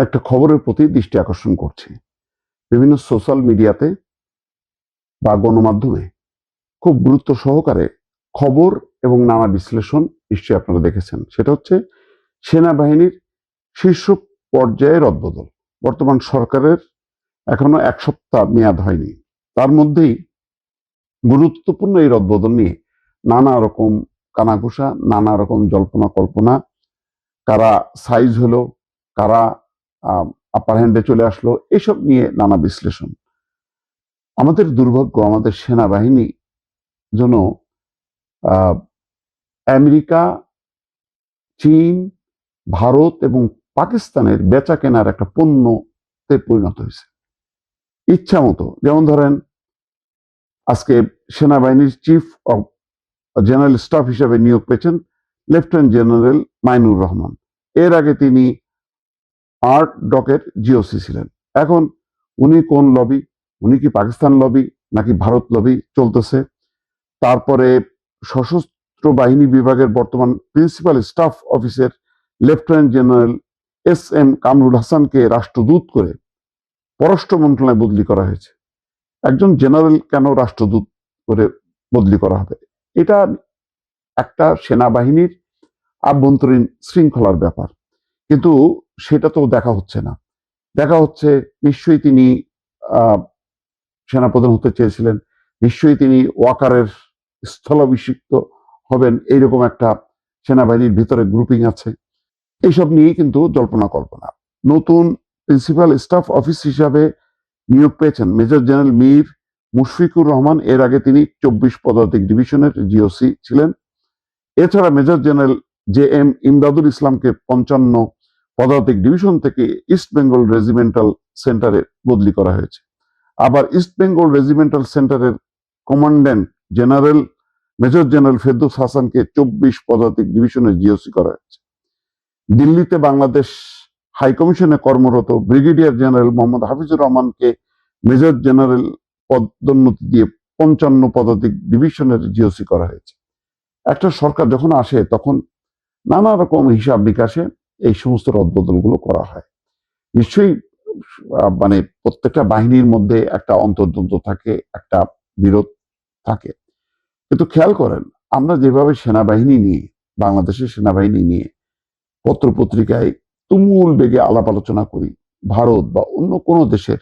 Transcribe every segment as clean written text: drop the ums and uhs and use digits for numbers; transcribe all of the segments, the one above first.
একটা খবরের প্রতি দৃষ্টি আকর্ষণ করছি। বিভিন্ন সোশ্যাল মিডিয়াতে বা গণমাধ্যমে খুব গুরুত্ব সহকারে খবর এবং নানা বিশ্লেষণ নিশ্চয়ই আপনারা দেখেছেন। সেটা হচ্ছে সেনাবাহিনীর শীর্ষ পর্যায়ে রদবদল। বর্তমান সরকারের এখনো 1 সপ্তাহ মেয়াদ হয়নি, তার মধ্যেই গুরুত্বপূর্ণ এই রদবদল নিয়ে নানা রকম কানাঘুষা, নানা রকম জল্পনা কল্পনা, কারা সাইজ হলো, কারা আপার হ্যান্ডে চলে আসলো, এসব নিয়ে নানা বিশ্লেষণ। আমাদের দুর্ভাগ্য, আমাদের সেনাবাহিনী যেন আমেরিকা, চীন, ভারত এবং পাকিস্তানের বেচা কেনার একটা পণ্যতে পরিণত হয়েছে ইচ্ছা মতো। যেমন ধরেন, আজকে সেনাবাহিনীর চিফ অব জেনারেল স্টাফ হিসেবে নিয়োগ পেয়েছেন লেফটেন্যান্ট জেনারেল মাইনুর রহমান। এর আগে তিনি আর্ট ডকের জিওসি ছিলেন। এখন উনি কোন লবি? উনি কি পাকিস্তান লবি নাকি ভারত লবি চলতেছে? তারপরে সশস্ত্র বাহিনী বিভাগের বর্তমান প্রিন্সিপাল স্টাফ অফিসের লেফটেন্যান্ট জেনারেল SM কামরুল হাসানকে রাষ্ট্রদূত করে পররাষ্ট্র মন্ত্রণালয়ে বদলি করা হয়েছে। একজন জেনারেল কেন রাষ্ট্রদূত করে বদলি করা হবে? এটা একটা সেনাবাহিনীর আভ্যন্তরীণ শৃঙ্খলার ব্যাপার, কিন্তু সেটা তো দেখা হচ্ছে না। দেখা হচ্ছে নিশ্চয়ই তিনি সেনাপ্রধান হতে চেয়েছিলেন, নিশ্চয়ই তিনি ওয়াকারের স্থলাভিষিক্ত হবেন, এইরকম একটা সেনাবাহিনীর ভিতরে গ্রুপিং আছে। এইসব নিয়েই কিন্তু জল্পনা কল্পনা। নতুন প্রিন্সিপাল স্টাফ অফিস হিসাবে নিয়োগ পেয়েছেন মেজর জেনারেল মীর মুশফিকুর রহমান। এর আগে তিনি 24 পদাতিক ডিভিশনের জিওসি ছিলেন। এছাড়া মেজর জেনারেল JM ইমদাদুল ইসলামকে 55 পদাতিক ডিভিশন থেকে ইস্ট বেঙ্গল রেজিমেন্টাল সেন্টারে বদলি করা হয়েছে। আবার ইস্ট বেঙ্গল রেজিমেন্টাল সেন্টারের commandant general major general Ferdous হাসানকে 24 পদাতিক ডিভিশনের জিওসি করা হয়েছে। দিল্লিতে বাংলাদেশ হাইকমিশনে কর্মরত ব্রিগেডিয়ার জেনারেল মোহাম্মদ হাফিজুর রহমানকে মেজর জেনারেল পদোন্নতি দিয়ে 55 পদাতিক ডিভিশনের জিওসি করা হয়েছে। একটা সরকার যখন আসে তখন নানা রকম হিসাব নিকাশে এই সমস্ত রদবদলগুলো করা হয়। নিশ্চয়ই মানে প্রত্যেকটা বাহিনীর মধ্যে একটা অন্তর্দ্বন্দ্ব থাকে, একটা বিরোধ থাকে। কিন্তু খেয়াল করেন, আমরা যেভাবে সেনাবাহিনী নিয়ে, বাংলাদেশের সেনাবাহিনী নিয়ে পত্রপত্রিকায় তুমুল বেগে আলাপ আলোচনা করি, ভারত বা অন্য কোনো দেশের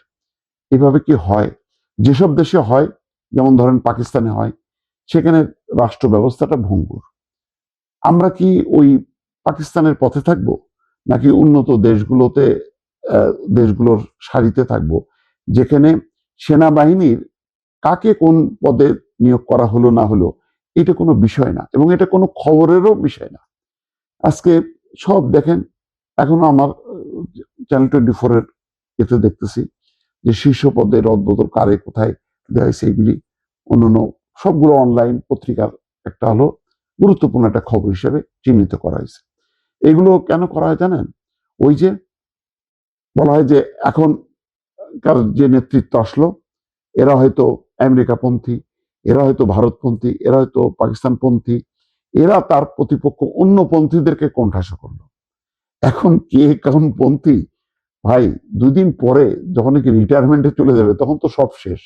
এভাবে কি হয়? যেসব দেশে হয়, যেমন ধরেন পাকিস্তানে হয়, সেখানে রাষ্ট্র ব্যবস্থাটা ভঙ্গুর। আমরা কি ওই পাকিস্তানের পথে থাকবো, নাকি উন্নত দেশগুলোর সারিতে থাকবো, যেখানে সেনাবাহিনীর কাকে কোন পদে নিয়োগ করা হলো না হলো এটা কোনো বিষয় না, এবং এটা কোনো খবরেরও বিষয় না। আজকে সব দেখেন, এখনো আমার চ্যানেল 24 এর এতে দেখতেছি যে শীর্ষ পদে রদবদল কারে কোথায় দেওয়া হয়েছে, এগুলি অন্যান্য সবগুলো অনলাইন পত্রিকার একটা হলো গুরুত্বপূর্ণ একটা খবর হিসেবে চিহ্নিত করা হয়েছে। এগুলো কেন করা হয় জানেন? ওই যে বলা হয় যে এখন যে নেতৃত্ব আসলো, এরা হয়তো আমেরিকাপন্থী, এরা হয়তো ভারতপন্থী, এরা হয়তো পাকিস্তানপন্থী, এরা তার প্রতিপক্ষ অন্য পন্থীদেরকে কোণঠাসা করলো। এখন কে কোন পন্থী, ভাই 2 দিন পরে যখন কি রিটায়ারমেন্টে চলে যাবে তখন তো সব শেষ।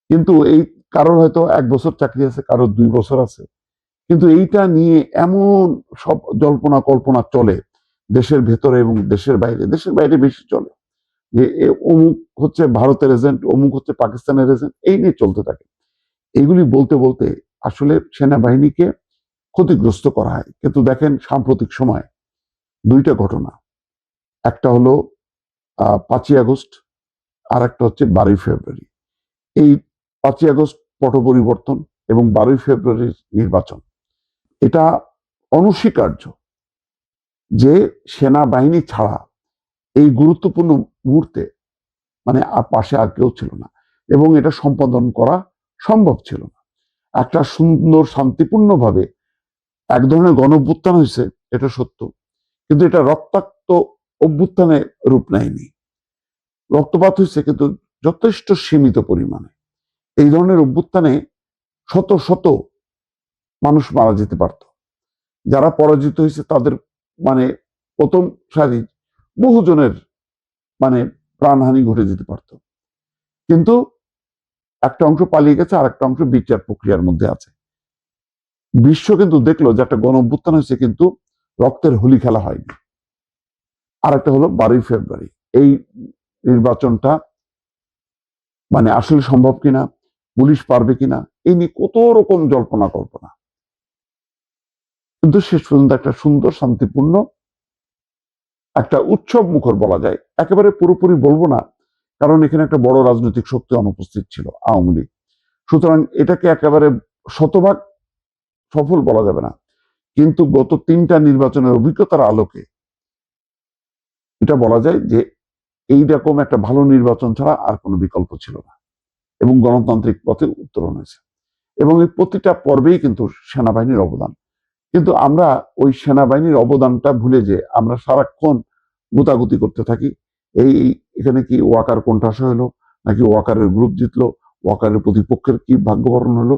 কিন্তু এই কারোর হয়তো 1 বছর চাকরি আছে, কারোর 2 বছর আছে, কিন্তু এইটা নিয়ে এমন সব জল্পনা কল্পনা চলে দেশের ভেতরে এবং দেশের বাইরে। দেশের বাইরে বেশি চলে যে অমুক হচ্ছে ভারতের এজেন্ট, অমুক হচ্ছে পাকিস্তানের এজেন্ট, এই নিয়ে চলতে থাকে। এইগুলি বলতে বলতে আসলে সেনাবাহিনীকে ক্ষতিগ্রস্ত করা হয়। কিন্তু দেখেন সাম্প্রতিক সময় 2টা ঘটনা, একটা হলো 5ই আগস্ট, আর একটা হচ্ছে 12ই ফেব্রুয়ারি। এই 5ই আগস্ট পট পরিবর্তন এবং 12ই ফেব্রুয়ারির নির্বাচন, এটা অনস্বীকার্য যে সেনাবাহিনী ছাড়া এই গুরুত্বপূর্ণ মুহূর্তে মানে পাশে আর কেউ ছিল না, এবং এটা সম্পাদন করা সম্ভব ছিল না। একটা সুন্দর শান্তিপূর্ণভাবে এক ধরনের গণ অভ্যুত্থান হয়েছে, এটা সত্য, কিন্তু এটা রক্তাক্ত অভ্যুত্থানে রূপ নেয়নি। রক্তপাত হয়েছে, কিন্তু যথেষ্ট সীমিত পরিমাণে। এই ধরনের অভ্যুত্থানে শত শত মানুষ মারা যেতে পারত। যারা পরাজিত হয়েছে তাদের মানে প্রথম সারি বহুজনের মানে প্রাণহানি ঘটে যেতে পারত। কিন্তু একটা অংশ পালিয়ে গেছে, আর একটা অংশ বিচার প্রক্রিয়ার মধ্যে আছে। বিশ্ব কিন্তু দেখলো যে একটা গণঅভ্যুত্থান হয়েছে, কিন্তু রক্তের হোলি খেলা হয়নি। আর একটা হলো 12ই ফেব্রুয়ারি, এই নির্বাচনটা মানে আসলে সম্ভব কিনা, পুলিশ পারবে কিনা, এই নিয়ে কত রকম জল্পনা কল্পনা। কিন্তু শেষ পর্যন্ত একটা সুন্দর শান্তিপূর্ণ একটা উৎসব মুখর বলা যায়, একেবারে পুরোপুরি বলবো না, কারণ এখানে একটা বড় রাজনৈতিক শক্তি অনুপস্থিত ছিল, আওয়ামী লীগ। সুতরাং এটাকে একেবারে শতভাগ সফল বলা যাবে না, কিন্তু গত 3টা নির্বাচনের অভিজ্ঞতার আলোকে এটা বলা যায় যে এইরকম একটা ভালো নির্বাচন ছাড়া আর কোনো বিকল্প ছিল না, এবং গণতান্ত্রিক পথে উত্তরণ হয়েছে। এবং এই প্রতিটা পর্বেই কিন্তু সেনাবাহিনীর অবদান। কিন্তু আমরা ওই সেনাবাহিনীর অবদানটা ভুলে যে আমরা সারাক্ষণ গুতাগুতি করতে থাকি। এই এখানে কি ওয়াকার কোণঠাসা হলো, নাকি ওয়াকারের গ্রুপ জিতলো, ওয়াকারের প্রতিপক্ষের কি ভাগ্যবরণ হলো,